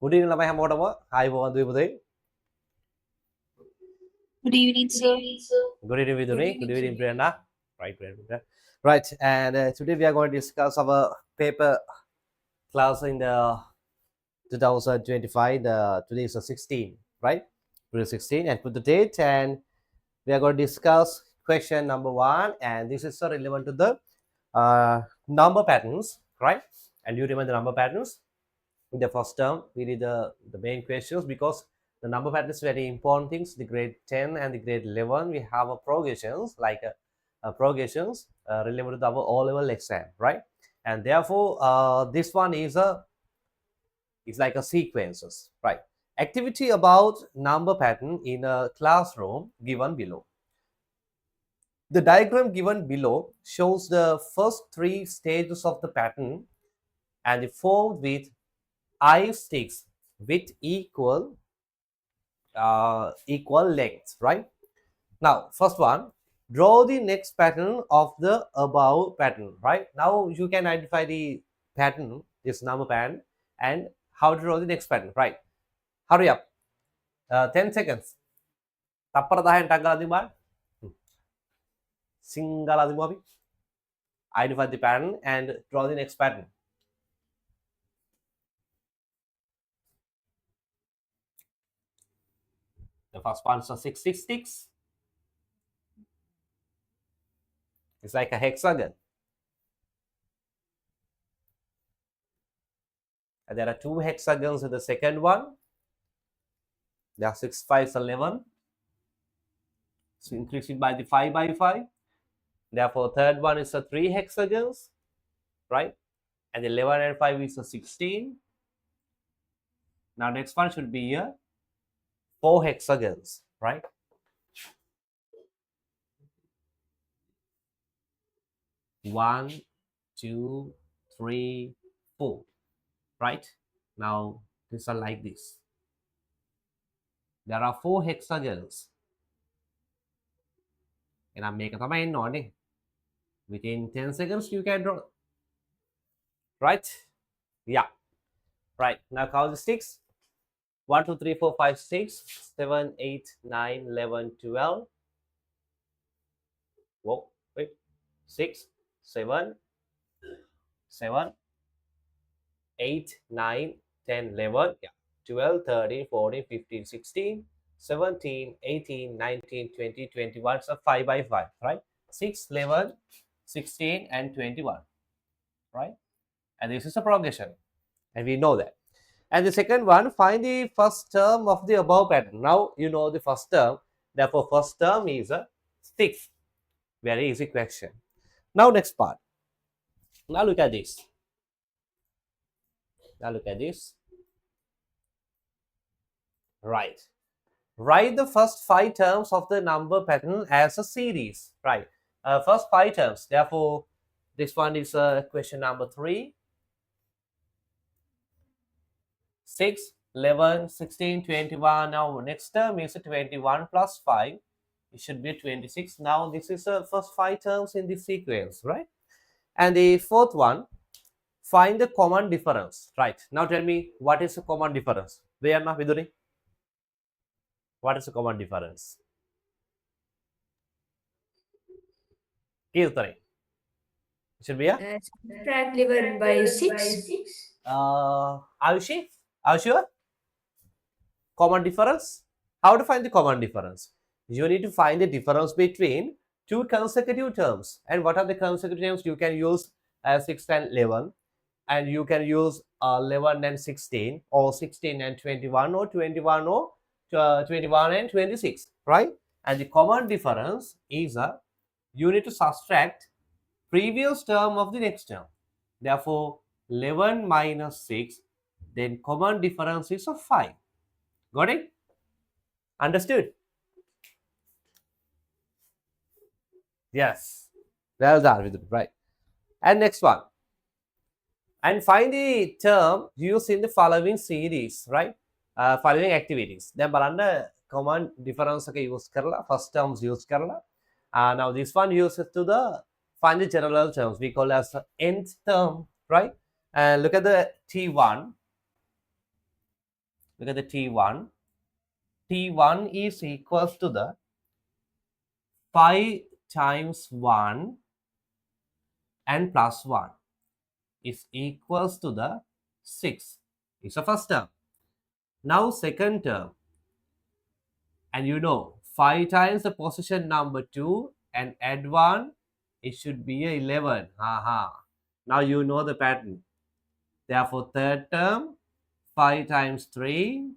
Good evening, lamai hamotama. Hi, everyone. Good evening, sir. Good evening, Viduni. Good evening, Brianna. Right, right. And today we are going to discuss our paper class in the 2025. Today is the 16, right? Today is 16, and put the date. And we are going to discuss question number 1, and this is so relevant to the number patterns, right? And you remember the number patterns. In the first term, we did the main questions because the number pattern is very important things. The grade 10 and the grade 11, we have a progressions like progressions related to our O-level exam, right? And therefore, this one is it's like a sequences, right? Activity about number pattern in a classroom given below. The diagram given below shows the first 3 stages of the pattern and it formed with I sticks with equal length, right? Now, first one, draw the next pattern of the above pattern, right? Now you can identify the pattern, this number pattern, and how to draw the next pattern, right? Hurry up. 10 seconds. Tapparadahan tanggal single adimabi. Identify the pattern and draw the next pattern. The first one is a 666. It's like a hexagon. And there are 2 hexagons in the second one. There are 6 5s 11. So increase it by the 5 by 5. Therefore, third one is a 3 hexagons, right? And 11 and 5 is a 16. Now, next one should be a 4 hexagons, right? One, two, three, 4, right? Now, these are like this. There are 4 hexagons. And I'm making a on within 10 seconds, you can draw, right? Yeah, right. Now, count the sticks. 1, 2, 3, 4, 5, 6, 7, 8, 9, 11, 12. Whoa, wait. 6, 7, 7, 8, 9, 10, 11, yeah, 12, 13, 14, 15, 16, 17, 18, 19, 20, 21. So 5 by 5, right? 6, 11, 16, and 21, right? And this is a progression. And we know that. And the second one, find the first term of the above pattern. Now you know the first term. Therefore, first term is a 6. Very easy question. Now, next part. Now look at this. Now look at this. Right. Write the first 5 terms of the number pattern as a series. Right. First 5 terms. Therefore, this one is question number 3. 6, 11, 16, 21. Now, next term is 21 plus 5. It should be 26. Now, this is the first 5 terms in this sequence, right? And the fourth one, find the common difference. Right. Now, tell me, what is the common difference? Vayana Viduri? What is the common difference? Kirtani. It should be a Subtract 11 by 6. are you sure? Are you sure? Common difference? How to find the common difference? You need to find the difference between 2 consecutive terms. And what are the consecutive terms? You can use 6 and 11. And you can use 11 and 16, or 16 and 21, or 21 or 21 and 26, right? And the common difference is you need to subtract previous term of the next term. Therefore, 11 minus 6, then common difference is of 5. Got it? Understood? Yes. Well done, with it, right? And next one. And find the term used in the following series, right? Following activities. Then balanda common difference ke use karla, first terms use karla. Now this one uses to the find the general terms. We call as nth term, right? And look at the T1. look at the T1. T1 is equals to the 5 times 1 and plus 1 is equals to the 6. It's the first term. Now second term, and 5 times the position number 2 and add 1, it should be 11. Now you know the pattern. Therefore third term, 5 times 3,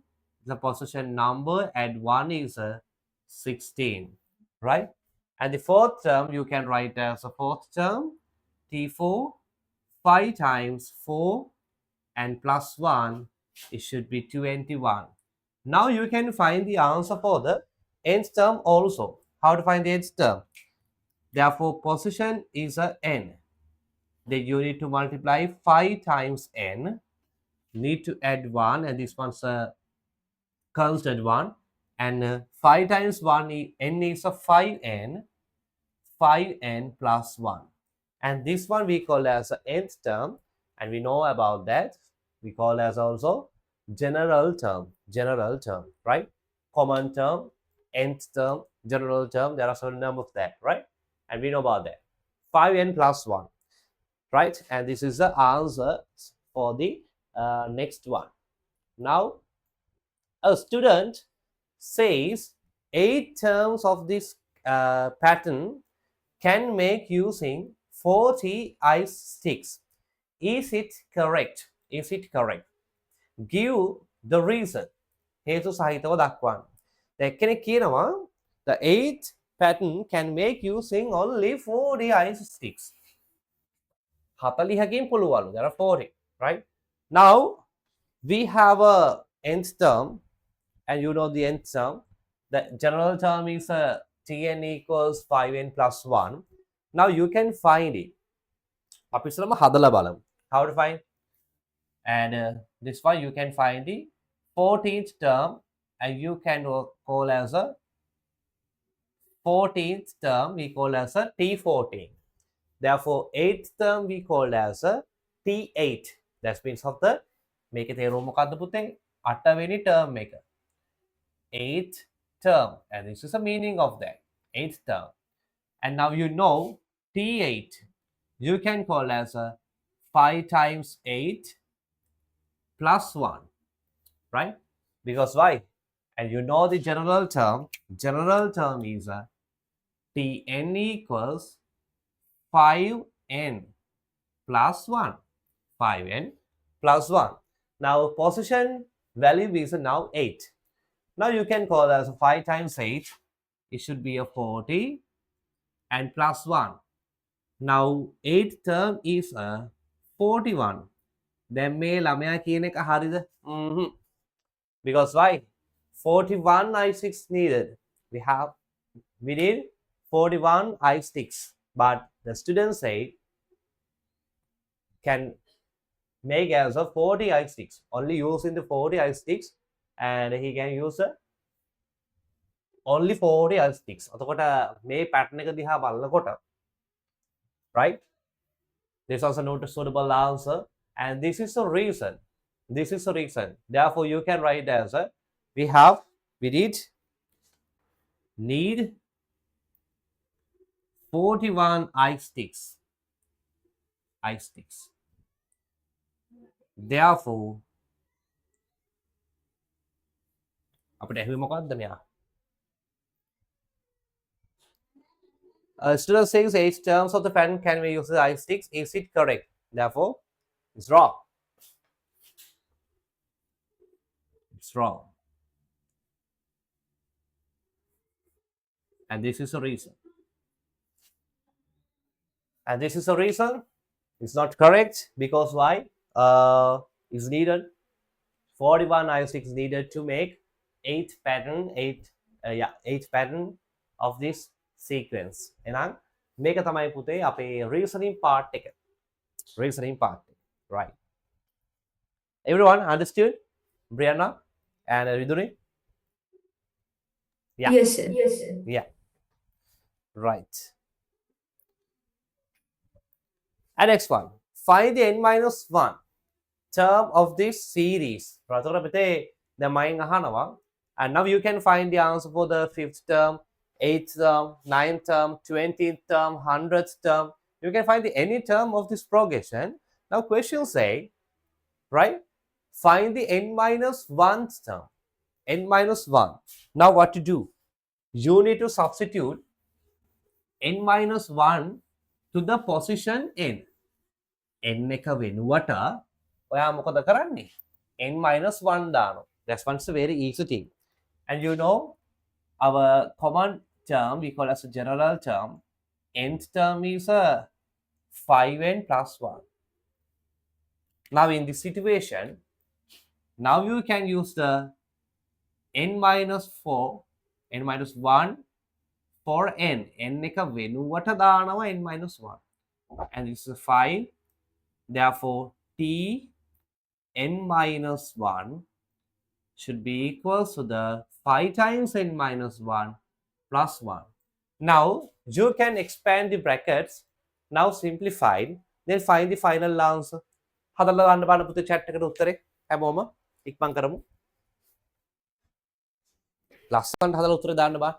the position number, add 1 is 16, right? And the fourth term you can write as a fourth term, T4, 5 times 4 and plus 1, it should be 21. Now you can find the answer for the nth term also. How to find the nth term? Therefore, position is a n. Then you need to multiply 5 times n, need to add 1, and this one's a constant 1. And 5 times 1, n is a 5n, 5n plus 1. And this one we call as the nth term, and we know about that. We call as also general term, right? Common term, nth term, general term. There are certain number of that, right? And we know about that. 5n plus 1, right? And this is the answer for the next one. Now, a student says 8 terms of this pattern can make using 40 ice sticks. Is it correct? Is it correct? Give the reason. හේතු සහිතව දක්වන්න. එක්කෙනෙක් කියනවා the 8 pattern can make using only 40 ice sticks. 40කින් පුළුවන්ලු. There are 40, right? Now we have a nth term, and you know the nth term. The general term is Tn equals 5n plus 1. Now you can find it. අපි ඉස්සරම හදලා බලමු. How to find? And this one you can find the 14th term, and you can call as a 14th term we call as a T14. Therefore 8th term we call as a T8. That means of the මේක තේරුම මොකද්ද පුතේ? 8 වෙනි term එක. 8th term, and this is the meaning of that. 8th term. And now you know T8 you can call as a 5 times 8 plus 1, right? Because why? And you know the general term is a Tn equals 5n plus 1. 5n plus 1. Now position value is now 8. Now you can call as 5 times 8. It should be a 40 and plus 1. Now 8th term is a 41. Then මේ ළමයා කියන එක හරිද? Because why? 41 i6 needed. We need 41 i6, but the students say can make as a 40 i6, only using the 40 i6, and he can use only 40 i6. එතකොට මේ pattern එක දිහා බලනකොට, right? This is also not a suitable answer, and this is the reason. Therefore you can write as a we need 41 ice sticks. Therefore අපිට ඇහුවේ මොකක්ද මෙයා? A student says 8 terms of the pattern can be used as ice sticks. Is it correct? Therefore it's wrong. It's wrong. And this is the reason. And this is the reason it's not correct, because why? It's needed 41 i6 needed to make 8 pattern of this sequence. එහෙනම් මේක තමයි පුතේ අපේ reasoning part එක. Right? Everyone understood? Brianna and Riduni? Yeah. Yes, sir. Yeah. Right. And next one. Find the n minus 1 term of this series. එතකොට අපිට The mine ahanawa. And now you can find the answer for the fifth term, eighth term, ninth term, 20th term, 100th term. You can find the any term of this progression. Now question say, right? Find the n minus 1th term. N minus 1. Now what to do? You need to substitute n minus 1 to the position n. n එක වෙනුවට ඔයා මොකද කරන්නේ? n minus 1 දානවා. That's one's a very easy thing. And you know, our common term, we call as a general term, nth term is a 5n plus 1. Now in this situation, now you can use the n minus 4, n minus 1 for n. n එක වෙනුවට දානවා n minus 1. And this is 5. Therefore, t n minus 1 should be equal to the 5 times n minus 1 plus 1. Now, you can expand the brackets. Now simplified. Then find the final answer. හදලා දාන්න බලන්න පුතේ chat එකට උත්තරේ හැමෝම ඉක්මන් කරමු. ලස්සනට හදලා උත්තරේ දාන්න බා.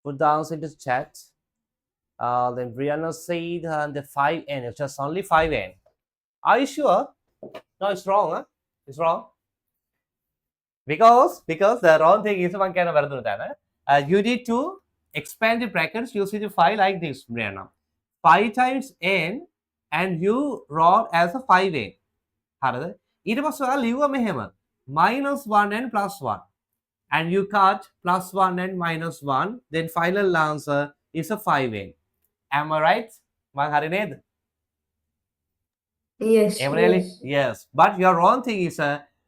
Put the answer into the chat. Then Brianna said the 5n. It's just only 5n. Are you sure? No, it's wrong. Huh? It's wrong. Because the wrong thing is one kind of you need to expand the brackets using the 5 like this, Brianna. 5 times n and you wrote as a 5n. හරිද? ඊට පස්සේ ඔයාලා ලිව්වා මෙහෙම -1n plus 1 and you cut +1n minus 1 then final answer is a 5n. Am I right? මං හරි නේද? Yes. Really? Yes. But your wrong thing is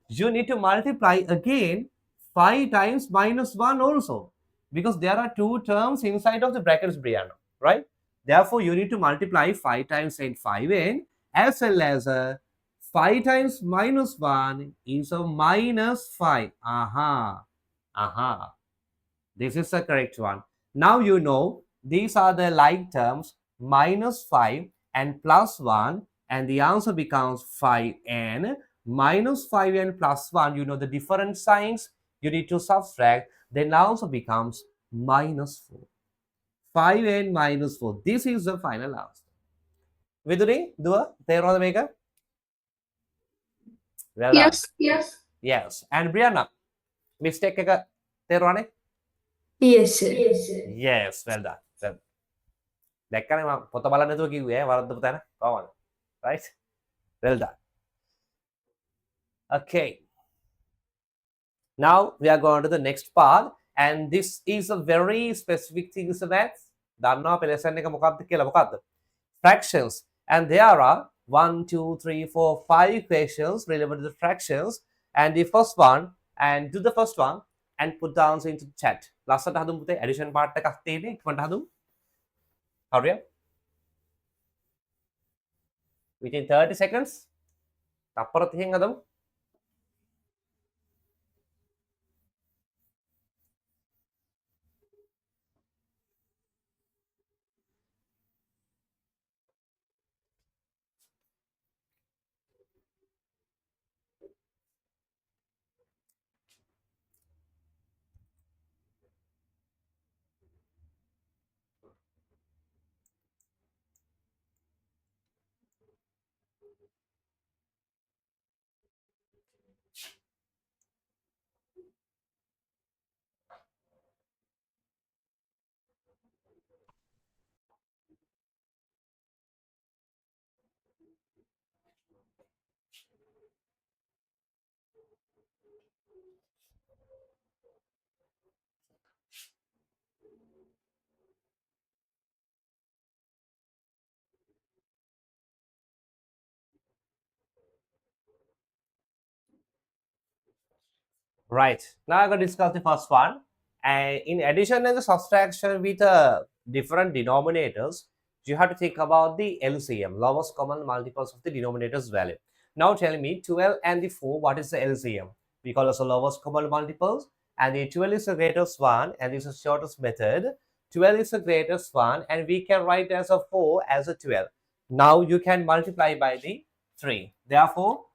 you need to multiply again 5 times minus 1 also. Because there are two terms inside of the brackets, Brianna. Right? Therefore, you need to multiply 5 times and 5n as well as 5 times minus 1 is a minus 5. Aha. Aha. This is the correct one. Now you know these are the like terms minus 5 and plus 1 and the answer becomes 5n minus 5n plus 1. You know the different signs you need to subtract. Then answer becomes minus 4. 5n minus 4. This is the final answer. Viduni, Dua, තේරුණාද මේක? Well done. Yes. And Brianna, mistake එක තේරුණානේ? Yes, sir. Yes, well done. දැක්කනේ මම පොත බලන්න නැතුව කිව්වේ වරද්දපු තැන කොහමද? Right? Well done. Okay. Now we are going to the next part and this is a very specific thing is that දන්නවා අපේ lesson එක මොකක්ද කියලා මොකක්ද? Fractions. And there are 1, 2, 3, 4, 5 questions relevant to the fractions and the first one and do the first one and put the answer into the chat. ලස්සට හදුමු පුතේ addition part එකක් තියෙන්නේ ඉක්මනට හදුමු. Hurry up. Within 30 seconds. තප්පර 30න් හදමු. Right. Now I'm going to discuss the first one. And in addition to the subtraction with different denominators, you have to think about the LCM, lowest common multiples of the denominator's value. Now tell me 12 and the 4, what is the LCM? We call it the lowest common multiples, and the 12 is the greatest one, and this is the shortest method. 12 is the greatest one, and we can write as a 4 as a 12. Now you can multiply by the 3. Therefore,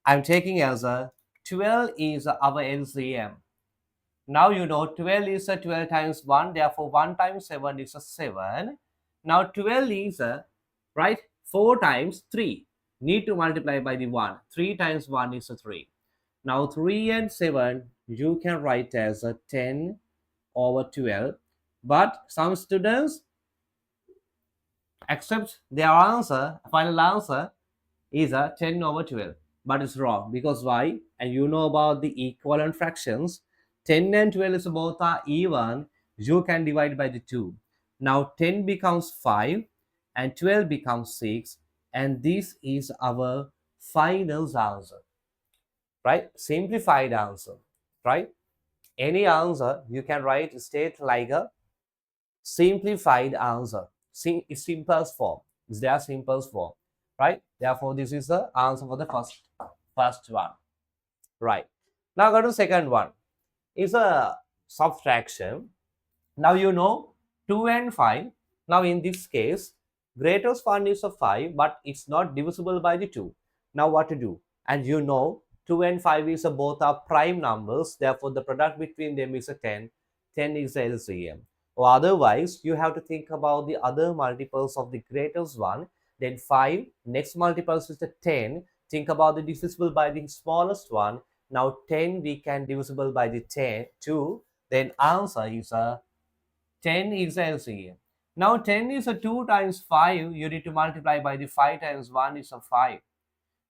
I'm taking as a 12 is our LCM. Now you know 12 is a 12 times 1, therefore 1 times 7 is a 7. Now 12 is a, right, 4 times 3. Need to multiply by the 1. 3 times 1 is a 3. Now 3 and 7 you can write as a 10 over 12. But some students accept their answer, final answer, is a 10 over 12, but it's wrong because why? And you know about the equivalent fractions. 10 and 12 is both are even. You can divide by the 2. Now 10 becomes 5 and 12 becomes 6, and this is our final answer, right? Simplified answer, right? Any answer you can write state like a simplified answer. Simplest form is their simplest form, right? Therefore, this is the answer for the first one, right? Now go to second one. Is a subtraction. Now you know 2 and 5. Now in this case, greatest one is a 5, but it's not divisible by the 2. Now what to do? And you know 2 and 5 is a both are prime numbers. Therefore, the product between them is a 10. 10 is the LCM. Or otherwise, you have to think about the other multiples of the greatest one. Then 5, next multiples is the 10. Think about the divisible by the smallest one. Now 10 we can divisible by the 10, 2. Then answer is a 10 is the LCM. Now 10 is a 2 times 5. You need to multiply by the 5 times 1 is a 5.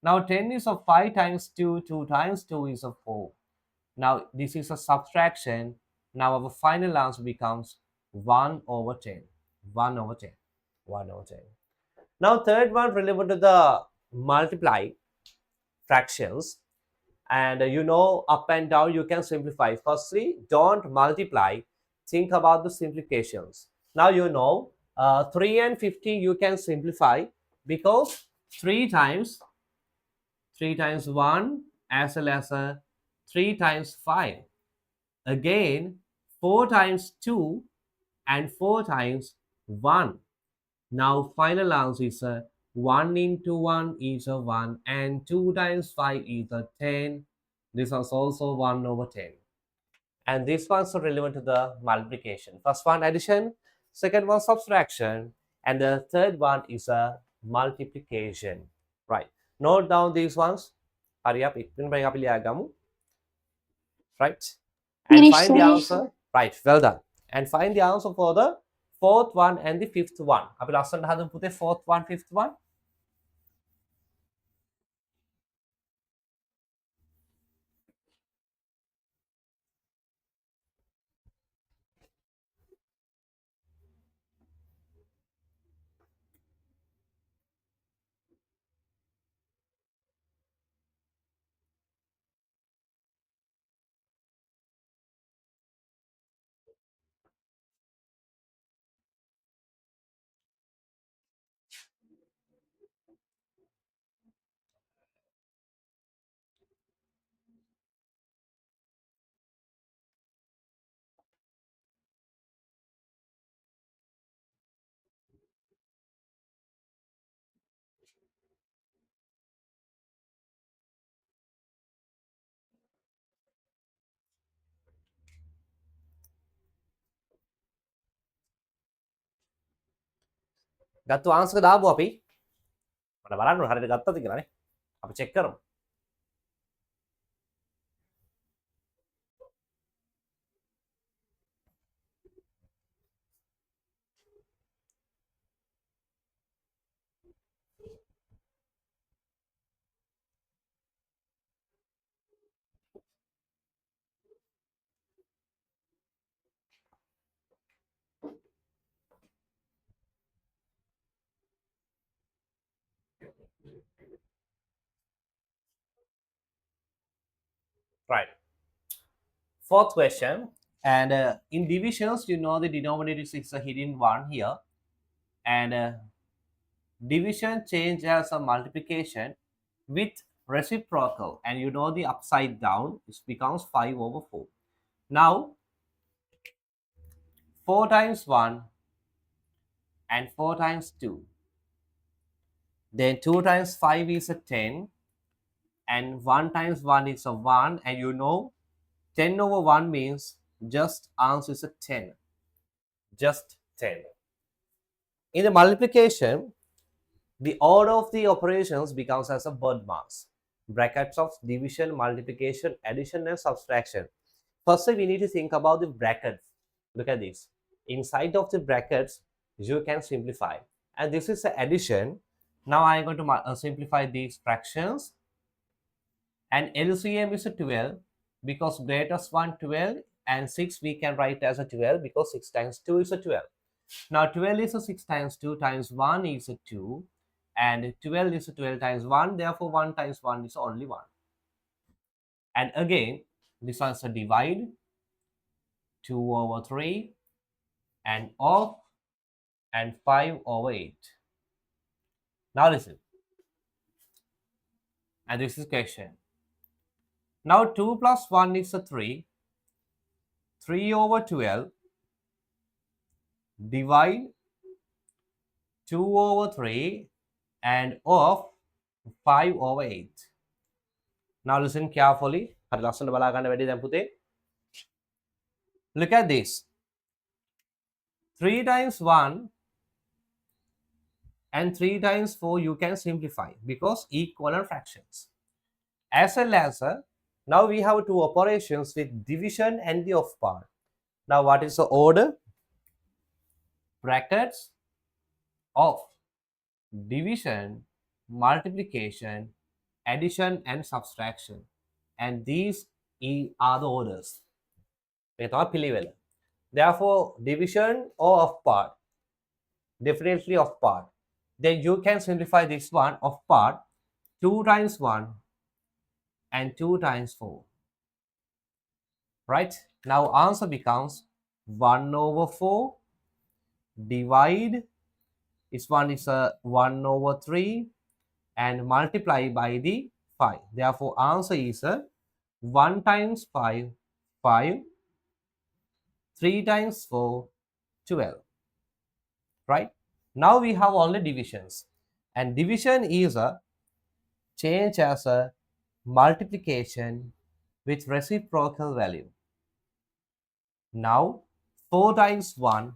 Now 10 is a 5 times 2. 2 times 2 is a 4. Now this is a subtraction. Now our final answer becomes 1 over 10. 1 over 10. 1 over 10. Now third one relevant to the multiply fractions. And you know up and down you can simplify. Firstly, don't multiply, think about the simplifications. Now you know 3 and 50 you can simplify because 3 times 3 times 1 as well as 3 times 5, again 4 times 2 and 4 times 1. Now final answer is 1 into 1 is a 1 and 2 times 5 is a 10. This is also 1 over 10. And this one's relevant to the multiplication. First one addition, second one subtraction, and the third one is a multiplication. Right. Note down these ones. Hurry up. Right. And Finish, find the sir. answer. Right. Well done. And find the answer for the fourth one and the fifth one. අපි ලස්සනට හදමු පුතේ fourth one, fifth one. ගත්තු answer දාපුවා අපි. මට බලන්න හරියට ගත්තද කියලානේ. අපි චෙක් කරමු. Right. Fourth question. And in divisions, you know the denominator is a hidden one here. And division change as a multiplication with reciprocal. And you know the upside down, it becomes 5 over 4. Now, 4 times 1 and 4 times 2. Then 2 times 5 is a 10. And 1 times 1 is a 1. And you know 10 over 1 means just answer is a 10. Just 10. In the multiplication, the order of the operations becomes as a word marks. Brackets of division, multiplication, addition, and subtraction. Firstly, we need to think about the brackets. Look at this. Inside of the brackets, you can simplify. And this is the addition. Now I am going to simplify these fractions. And LCM is a 12 because greatest one 12 and 6 we can write as a 12 because 6 times 2 is a 12. Now 12 is a 6 times 2 times 1 is a 2 and 12 is a 12 times 1, therefore 1 times 1 is only 1. And again, this one's a divide 2 over 3 and off and 5 over 8. Now listen, and this is question. Now 2 plus 1 is a 3, 3 over 12 divide 2 over 3 and of 5 over 8. Now listen carefully. Look at this. 3 times 1 and 3 times 4 you can simplify because equivalent fractions. As well as now we have two operations with division and the off part. Now what is the order? Brackets of division, multiplication, addition and subtraction. And these are the orders. Therefore, division or of part, definitely of part. Then you can simplify this one of part 2 times 1 and 2 times 4. Right? Now answer becomes 1 over 4 divide, this one is a 1 over 3 and multiply by the 5. Therefore, answer is a 1 times 5, 5, 3 times 4, 12. Right? Now we have only divisions. And division is a change as a multiplication with reciprocal value. Now, 4 times 1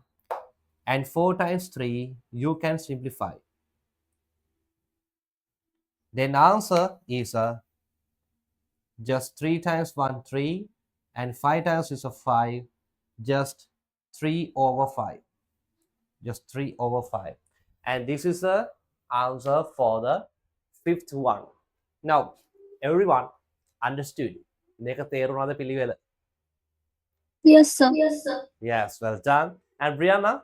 and 4 times 3, you can simplify. Then answer is a just 3 times 1, 3 and 5 times is a 5, just 3 over 5. Just 3 over 5. And this is the answer for the fifth one. Now, everyone understood. Yes, sir. Yes, well done. And Brianna,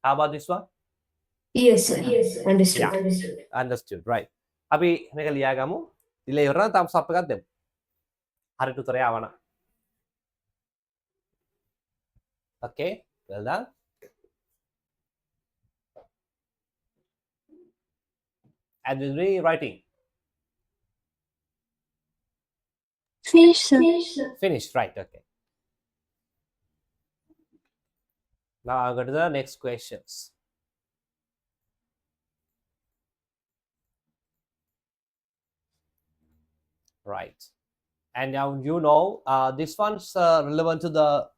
how about this one? Yes, sir. Yeah, Understood. understood. Right. Abi මේක ලියාගමු. ඉල ඉවරනම් thumbs up එකක් දෙමු. හරියට උත්තරය ආවනම්. Okay, well done. And we'll be writing. Finish, sir. Finished, right, okay. Now I'll go to the next questions. Right. And now you know this one's relevant to the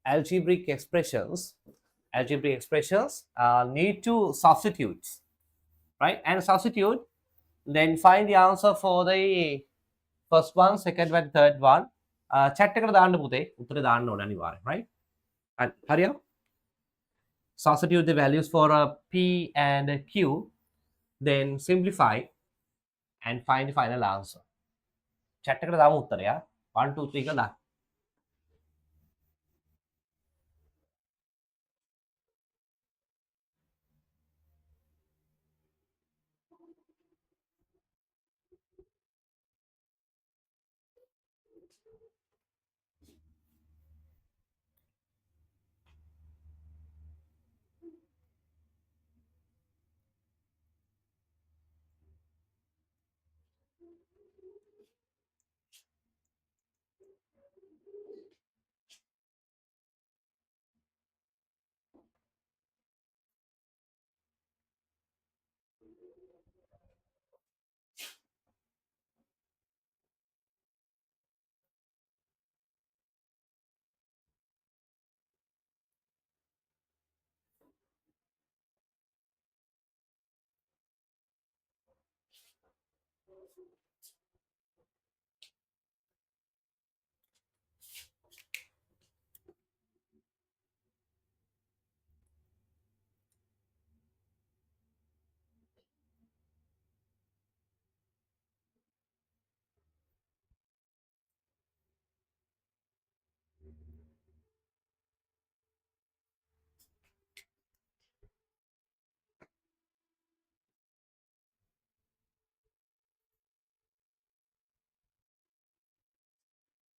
algebraic expressions. Algebraic expressions need to substitute, right? And substitute, then find the answer for the first one, second one, third one. Chat එකට දාන්න පුතේ. උත්තරේ දාන්න ඕන අනිවාර්යෙන්, right? And හරියම? Substitute the values for P and Q, then simplify and find the final answer. Chat එකට දාමු උත්තරය. 1 2 3 කියලා දාන්න.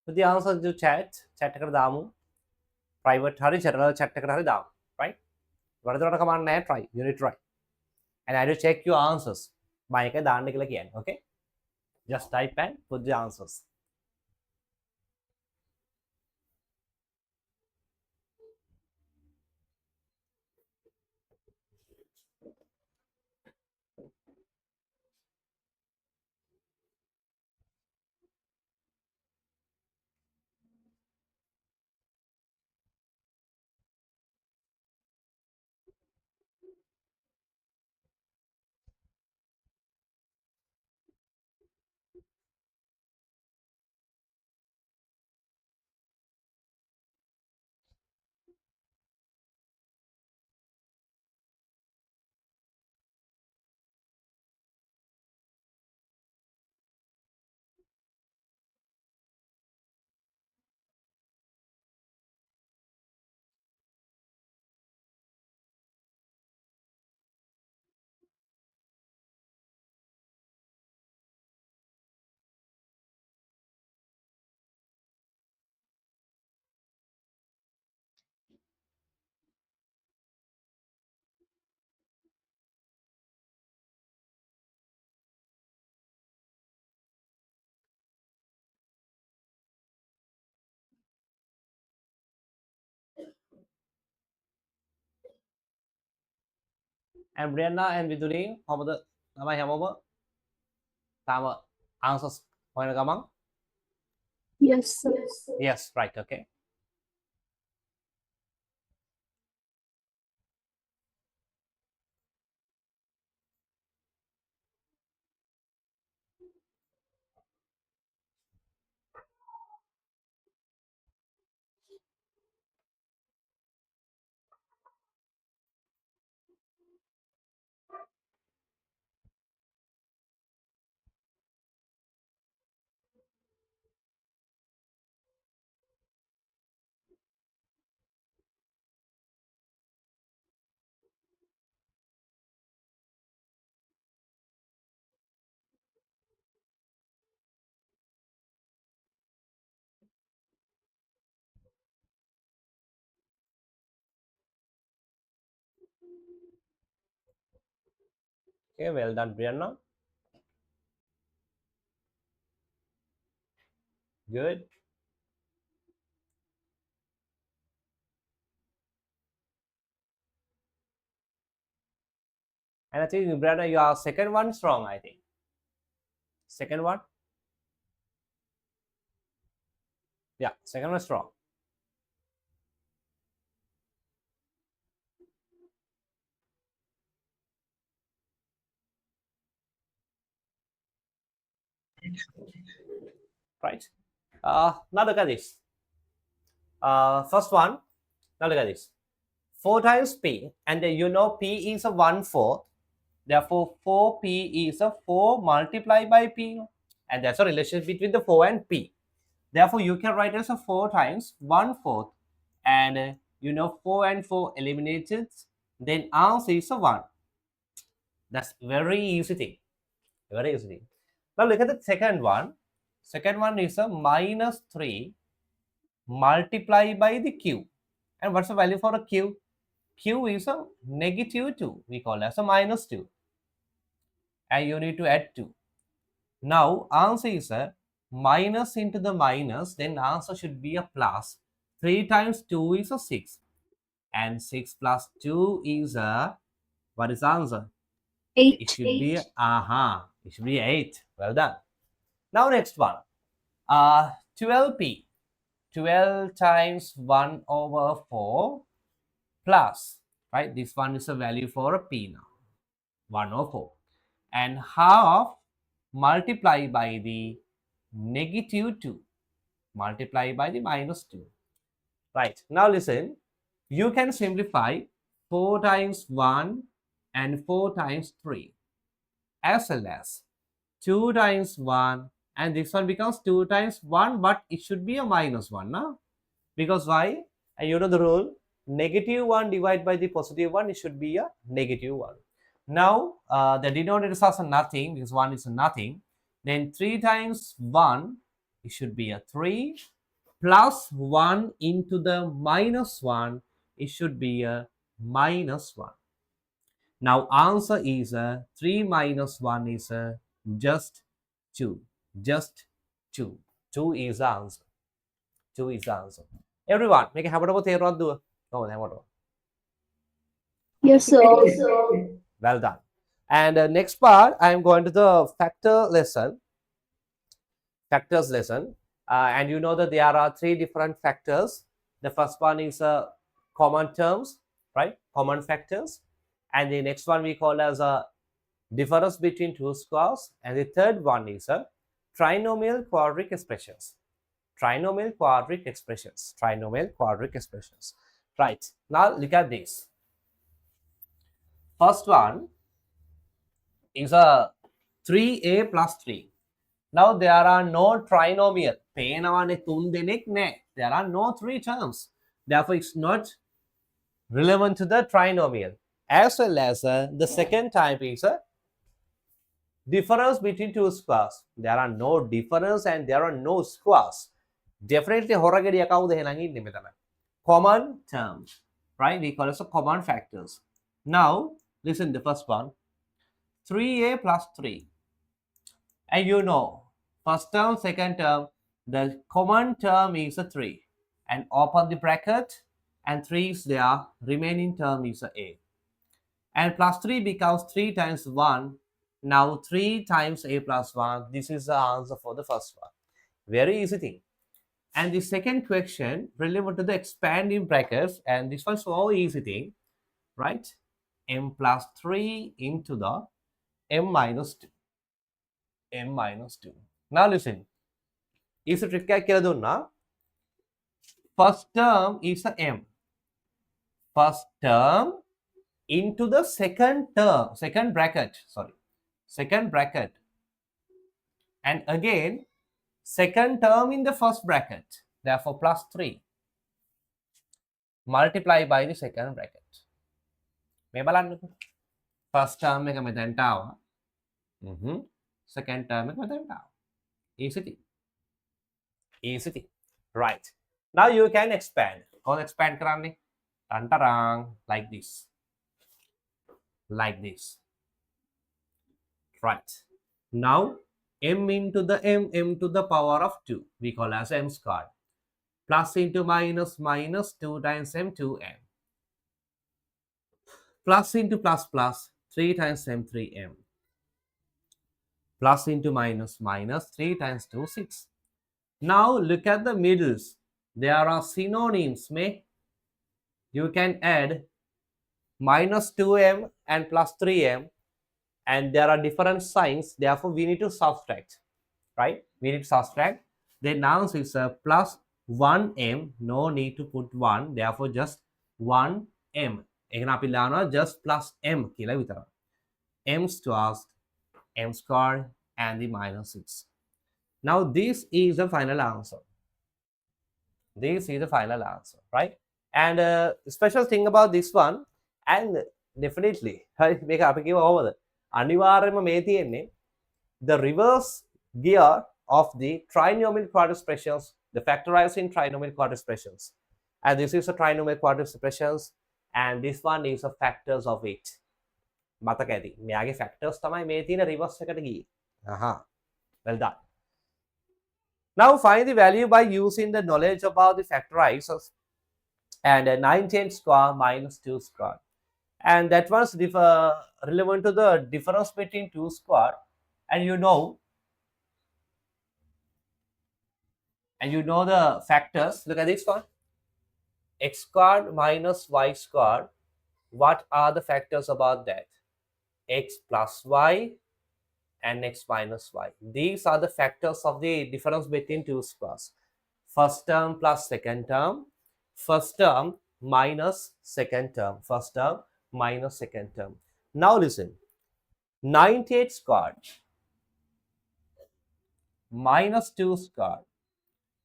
Put the answer into chat कर Damu private hari general chat कर hari दाम right वरदे वाला command नहीं try you need to try and I will check your answers by के दांडे के लिए किया okay just type and put the answers and Brianna and Viduni how about the am I have over tama answers point kamang Yes, sir. yes right okay okay well done Brianna good and I think Brianna your second one strong I think second one yeah second one strong right now look at this first one now look at this 4 times p and you know p is a 1/4 therefore 4p is a 4 multiplied by p and that's a relation between the 4 and p therefore you can write as a 4 times 1/4 and you know 4 and 4 eliminated then answer is a 1 that's very easy thing very easy thing now look at the second one is a minus 3 multiplied by the q and what's the value for a q q is a negative 2 we call as a minus 2 and you need to add 2 now answer is a minus into the minus then answer should be a plus 3 times 2 is a 6 and 6 plus 2 is a what is the answer it 8. should be it should be 8 well done now next one 12p 12 times 1 over 4 plus right this one is a value for a p now 1 over 4 and half multiply by the negative 2, multiply by the minus 2. Right, now listen, you can simplify 4 times 1 and 4 times 3, as well as 2 times 1, and this one becomes 2 times 1, but it should be a minus 1 now. Because why? And you know the rule, negative 1 divided by the positive 1, it should be a negative 1. Now the denominator is nothing because 1 is nothing. Then 3 times 1, it should be a 3, plus 1 into the minus 1, it should be a minus 1. Now answer is 3 minus 1 is just 2. Just 2. 2 is the answer. 2 is the answer. Everyone, make a habit of the do. Oh, Yes, sir. well done. And next part, I am going to the factors lesson. And you know that there are 3 different factors. The first one is common terms, right? Common factors. And the next one we call as a difference between two squares. And the third one is a trinomial quadratic expressions. Trinomial quadratic expressions. Trinomial quadratic expressions. Right. Now look at this. First one is a 3a plus 3. Now there are no trinomial. There are no 3 terms. Therefore, it's not relevant to the trinomial. As well as the second type is a difference between two squares. There are no difference and there are no squares. Definitely common terms, right? We call it common factors. Now, listen the first one. 3a plus 3. And you know, first term, second term, the common term is a 3. And open the bracket, and 3 is there, remaining term is a. And plus 3 becomes 3 times 1. Now 3 times a plus 1. This is the answer for the first one. Very easy thing. And the second question relevant to the expanding brackets, and this one's so easy thing, right? M plus 3 into the m minus 2. M minus 2. Now listen. Is a trick now. First term is a m. First term into the second term, second bracket, and again second term in the first bracket, therefore plus 3 multiply by the second bracket. First term එක මෙතැන්ට ආවා. Second term එක මෙතැන්ට ආවා. Easy. Right. Now you can expand. කොහොමද expand කරන්නේ? Tantarang, like this. Right. Now m into the m to the power of 2, we call as m squared. Plus into minus 2 times m, 2m. Plus into plus 3 times m, 3m. Plus into minus 3 times 2, 6. Now look at the middles. There are synonyms. You can add minus 2m and plus 3m, and there are different signs. Therefore, we need to subtract, right? We need to subtract. Then answer is plus 1m. No need to put 1. Therefore, just 1m. Just plus m. M squared and the minus 6. Now, this is the final answer. Right? And special thing about this one, and definitely මේක අපි කිව්ව කොහොමද අනිවාර්යයෙන්ම මේ තියෙන්නේ the reverse gear of the trinomial quadratic expressions, the factorizing trinomial quadratic expressions, and this is a trinomial quadratic expressions, and this one is a factors of it. මතක ඇති මෙයාගේ factors තමයි මේ තියෙන reverse එකට ගියේ. Well done. Now find the value by using the knowledge about the factorizers, and 9/10 square minus 2 square, and that was relevant to the difference between 2 square, and you know the factors. Look at this one, x squared minus y squared. What are the factors about that? X plus y and x minus y. These are the factors of the difference between two squares. First term plus second term, first term minus second term, first term minus second term. Now listen, 98 squared minus 2 squared.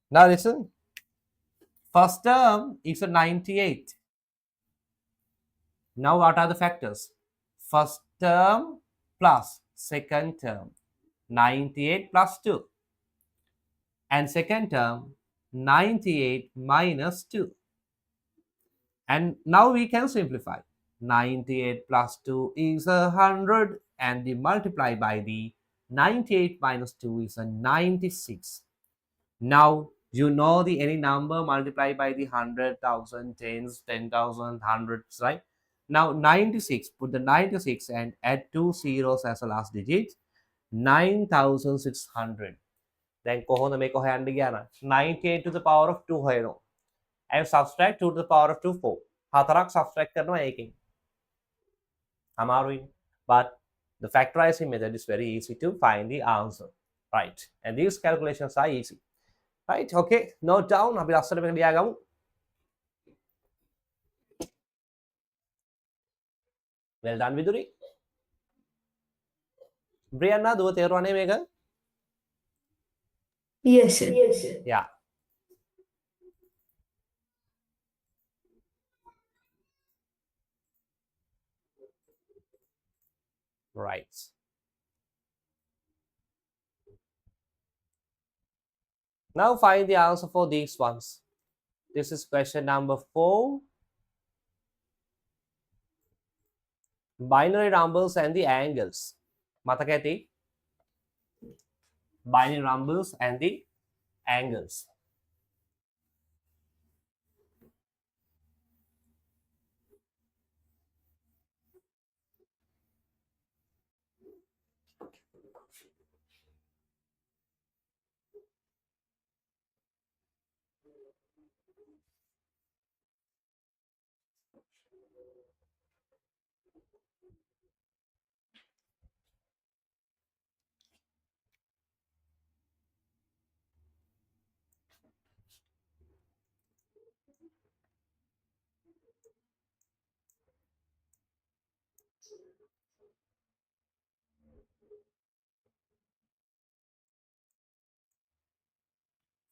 Now listen, first term is a 98. Now what are the factors? First term plus second term, 98 plus 2. And second term, 98 minus 2. And now we can simplify. 98 plus 2 is 100, and the multiply by the 98 minus 2 is a 96. Now you know the any number multiplied by the 100,000, tens, 10,000, hundreds, right? Now 96, put the 96 and add two zeros as a last digit, 9,600. Then කොහොමද මේක හොයන්න ගියා නම් 98 to the power of 2 හොයනවා. And subtract 2 to the power of 2 4. හතරක් subtract කරනවා ඒකෙන්. අමාරුයි. But the factorizing method is very easy to find the answer. Right. And these calculations are easy. Right. Okay. Note down. අපි ලස්සට මේක ලියා ගමු. Well done, Viduri. Brianna, දුව තේරුණානේ මේක? Yes, sir. Yeah. Right. Now find the answer for these ones. This is question number 4. Binary numbers and the angles. මතක ඇති? Binary numbers and the angles.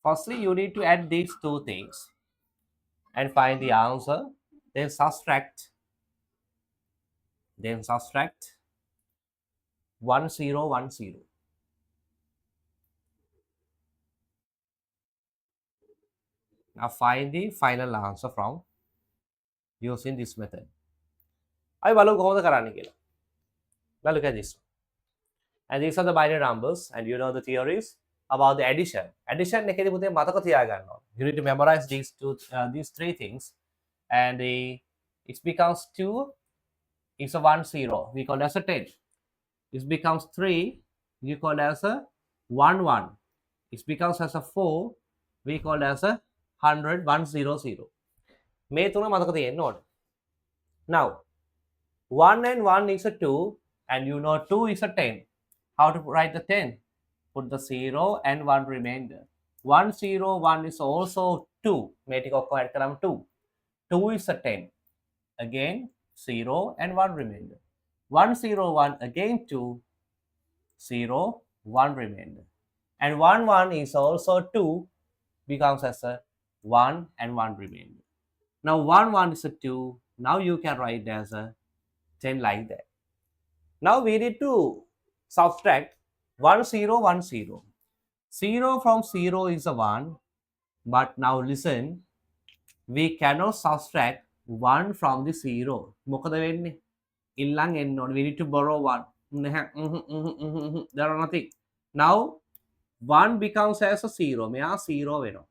Firstly, you need to add these two things and find the answer. Then subtract 1 0 1 0. Now find the final answer from using this method. I will go the Now look at this. And these are the binary numbers, and you know the theories about the addition. Addition එකේදී පුතේ මතක තියාගන්න ඕන. You need to memorize these three things, and it becomes 2 is a 1 0. We call as a 10. It becomes 3. We call as a 1 1. It becomes as a 4. We call as a 100 100. මේ තුන මතක තියෙන්න ඕන. Now 1 and 1 is a 2, and you know 2 is a 10. How to write the 10? Put the 0 and 1 remainder. 1 0 1 is also 2. May take add 2. 2 is a 10. Again 0 and 1 remainder. 1 0 1 again 2. 0 1 remainder. And 1 1 is also 2, becomes as a 1 and 1 remainder. Now 1 1 is a 2. Now you can write as a 10 like that. Now we need to subtract 1 0 1 0. 0 from 0 is a 1, but now listen, we cannot subtract 1 from the 0. මොකද වෙන්නේ? ඉල්ලන් එන්න ඕනේ. We need to borrow 1. There are nothing. Now 1 becomes as a 0. මෙයා 0 වෙනවා.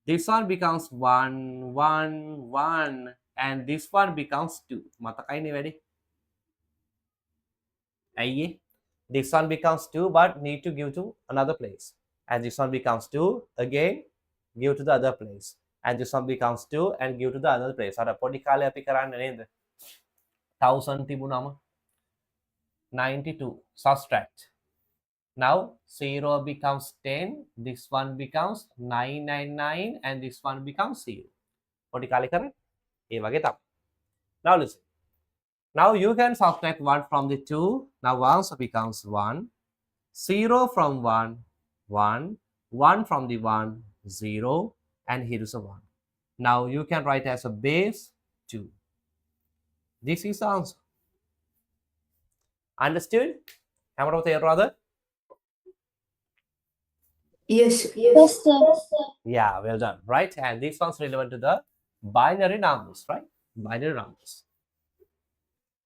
This one becomes 1 1 1, and this one becomes 2. මතකයිනේ වැඩි? ඇයි? This one becomes 2, but need to give to another place. And this one becomes 2, again give to the other place. And this one becomes 2 and give to the other place. අර පොඩි කාලේ අපි කරන්නේ නේද? 1000 තිබුණාම 92. Subtract. Now 0 becomes 10, this one becomes 999, and this one becomes 0. What you Now listen. Now you can subtract 1 from the 2. Now 1 becomes 1. 0 from 1, 1. 1 from the 1, 0. And here is a 1. Now you can write as a base 2. This is the answer. Understood? Hammer of the brother? Yes. Yes. Yes, sir. Yeah, well done. Right? And this one's relevant to the binary numbers, right? Binary numbers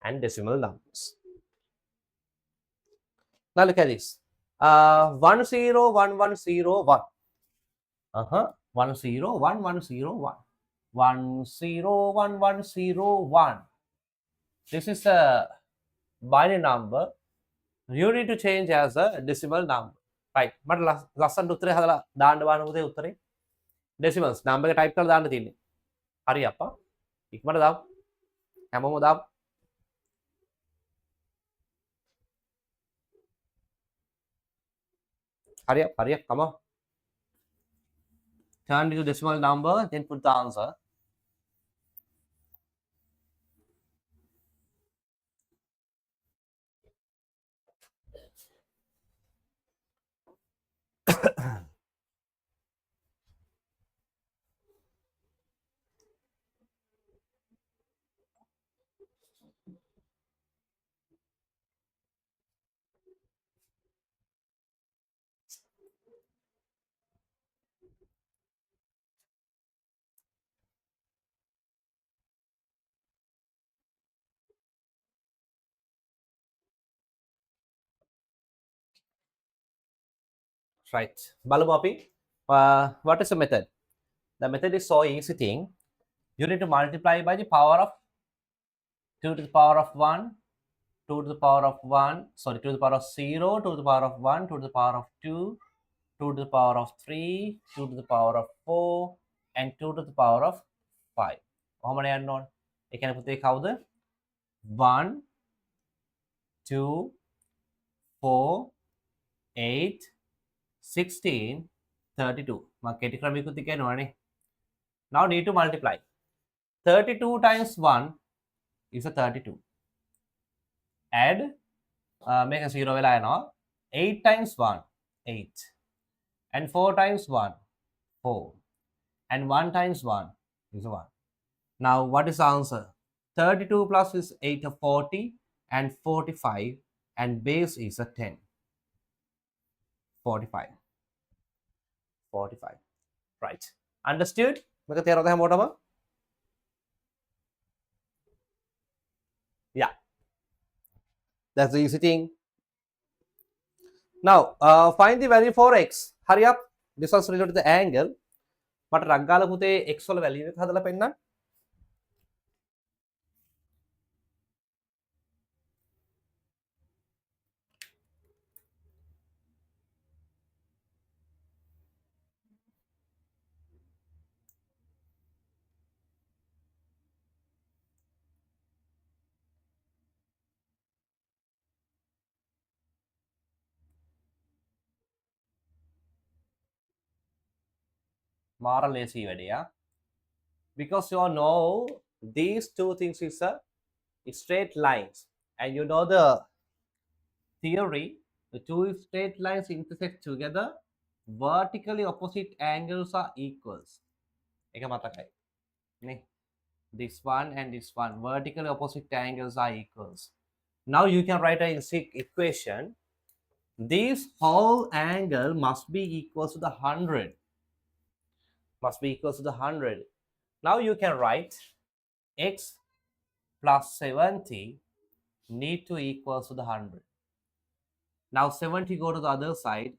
and decimal numbers. Now look at this. 10101. Uh-huh. 10101. 10101. This is a binary number. You need to change as a decimal number. Right. But last one උත්තරේ හදලා දාන්න බාන උදේ උත්තරේ. Decimals number එක type කරලා දාන්න තියෙන්නේ. හරි අප්පා. ඉක්මනට දාමු. හැමෝම දාමු. Hurry up, come on. Turn to decimal number, then put the answer. Right. Balumapi, what is the method? The method is so easy thing. You need to multiply by the power of 2 to the power of 1, 2 to the power of 1, sorry, 2 to the power of 0, 2 to the power of 1, 2 to the power of 2, 2 to the power of 3, 2 to the power of 4, and 2 to the power of 5. How many are known? You can put how the 1, 2, 4, 8, 16, 32. Now need to multiply. 32 times 1 is a 32. Add, make a 0 now. 8 times 1, 8. And 4 times 1, 4. And 1 times 1 is 1. Now what is the answer? 32 plus is 8 of 40 and 45, and base is a 10. 45. 45. Right. Understood? Yeah, that's the easy thing. Now, find the value for x. Hurry up. This was related to the angle. But රග්ගාල පුතේ x වල value එක හදලා පෙන්නන්න. මාර ලේසි වැඩේ. Because you know these two things is a straight lines, and you know the theory, the two straight lines intersect together, vertically opposite angles are equals. එක මතකයි නේ. This one and this one, vertically opposite angles are equals. Now you can write an equation. This whole angle must be equal to the 100. Must be equal to the 100. Now you can write x plus 70 need to equal to the 100. Now 70 go to the other side.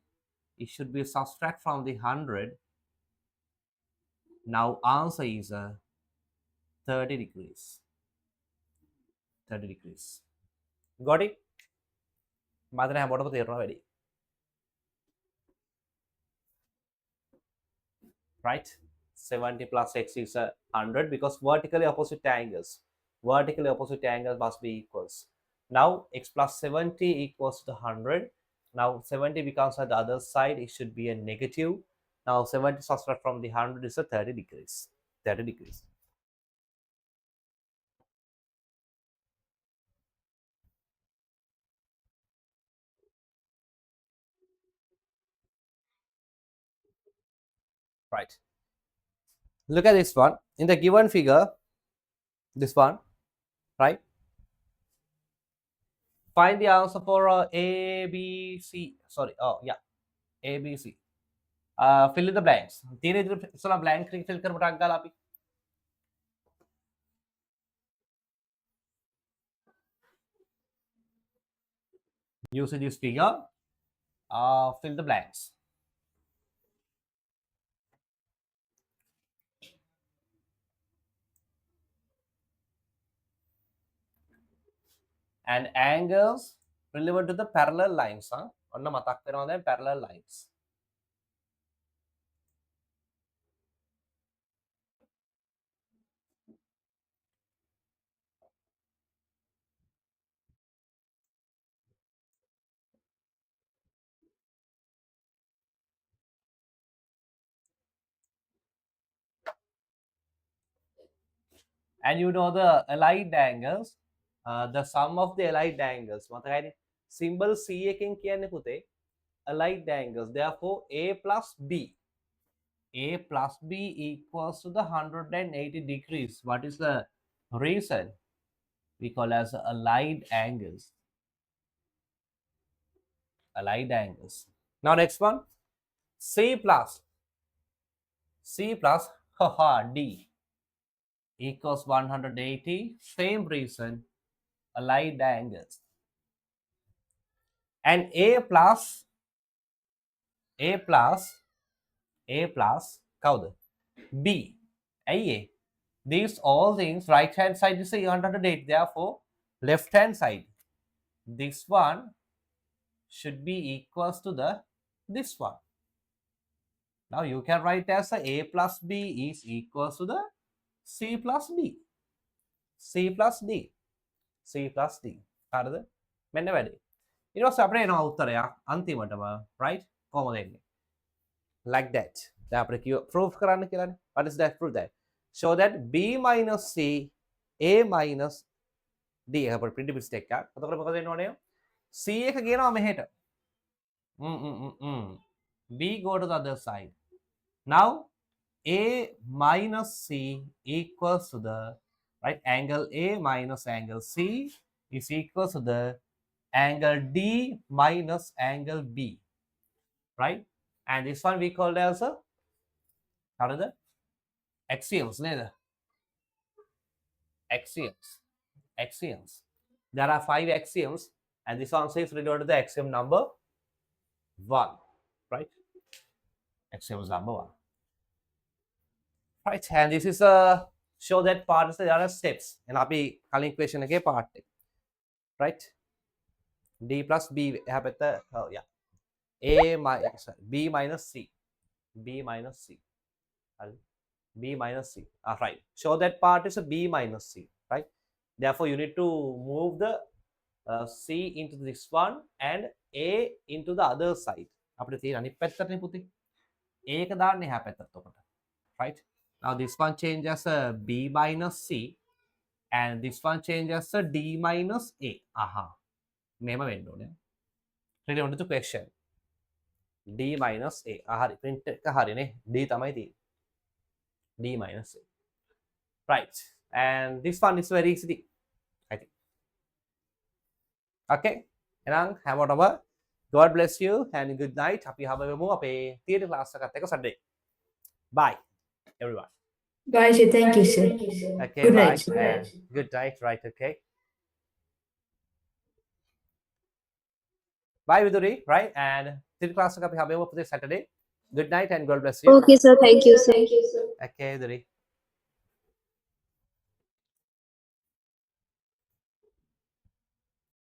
It should be subtract from the 100. Now answer is 30 degrees. 30 degrees. Got it? Madana හැමෝටම තේරෙනවා වැඩි. Right? 70 plus x is 100 because vertically opposite angles. Vertically opposite angles must be equals. Now x plus 70 equals to 100. Now 70 becomes on the other side, it should be a negative. Now 70 subtract from the 100 is a 30 degrees. 30 degrees. Right. Look at this one. In the given figure, this one, right? Find the answer for A, B, C. Sorry. Oh, yeah. A, B, C. Fill in the blanks. तीन इधर blank fill कर बटा गया आप using this figure. Fill the blanks. And angles relevant to the parallel lines. ඔන්න මතක් වෙනවා දැන් parallel lines. And you know the allied angles, the sum of the allied angles. මතකයිනේ symbol C එකෙන් කියන්නේ පුතේ allied angles. Therefore A plus B. A plus B equals to the 180 degrees. What is the reason? We call as allied angles. Allied angles. Now next one, C plus haha, D equals 180. Same reason, allied angles. And A plus කවුද? B. A. These all things, right hand side is 108. Therefore, left hand side, this one should be equals to the this one. Now you can write as A plus B is equals to the C plus D. C plus D. C plus D. හරිද? මෙන්න වැඩි. ඊට පස්සේ අපිට එනවා උත්තරයක් අන්තිමටම, right? කොහොමද එන්නේ? Like that. දැන් අපිට කිව්ව proof කරන්න කියලානේ. What is that proof that? Show that B minus C, A minus D අපිට print mistake එකක්. එතකොට මොකද වෙන්න ඕනේ? C එක ගේනවා මෙහෙට. B go to the other side. Now A minus C equals to the right angle A minus angle C is equals to the angle D minus angle B, right? And this one we call as a how is it? Axioms, neither. Axioms. There are 5 axioms, and this one says related to the axiom number 1, right? Axioms number 1. Right, and this is a show that part is there are steps. And අපි කලින් equation එකේ part එක. Right? D plus B හැපෙත oh yeah. A minus B minus C. B minus C. B minus C. Right. Show that part is a B minus C. Right. Therefore, you need to move the C into this one and A into the other side. අපිට තියෙන අනිත් පැත්තටනේ පුතේ. A එක දාන්න එහා පැත්තට උකට. Right. Now this one changes B minus C and this one changes D minus A. Aha. මෙහෙම වෙන්න ඕනේ. Relevant to question. D minus A. හරි. print එක හරිනේ. D තමයි තියෙන්නේ. D minus A. Right. And this one is very easy, I think. Okay. එහෙනම් හැමෝටම God bless you and good night. අපි හම්බෙමු අපේ theory class එකත් එක්ක Sunday. Bye everyone. Bye, sir. Thank you, sir. Okay, Good bye. night, sir. And good night, right? Okay. Bye, Viduri, right? And theory class එක අපි හම්බෙමු අපේ Saturday. Good night and God bless you. Okay, sir. Thank you, sir. Okay, Viduri.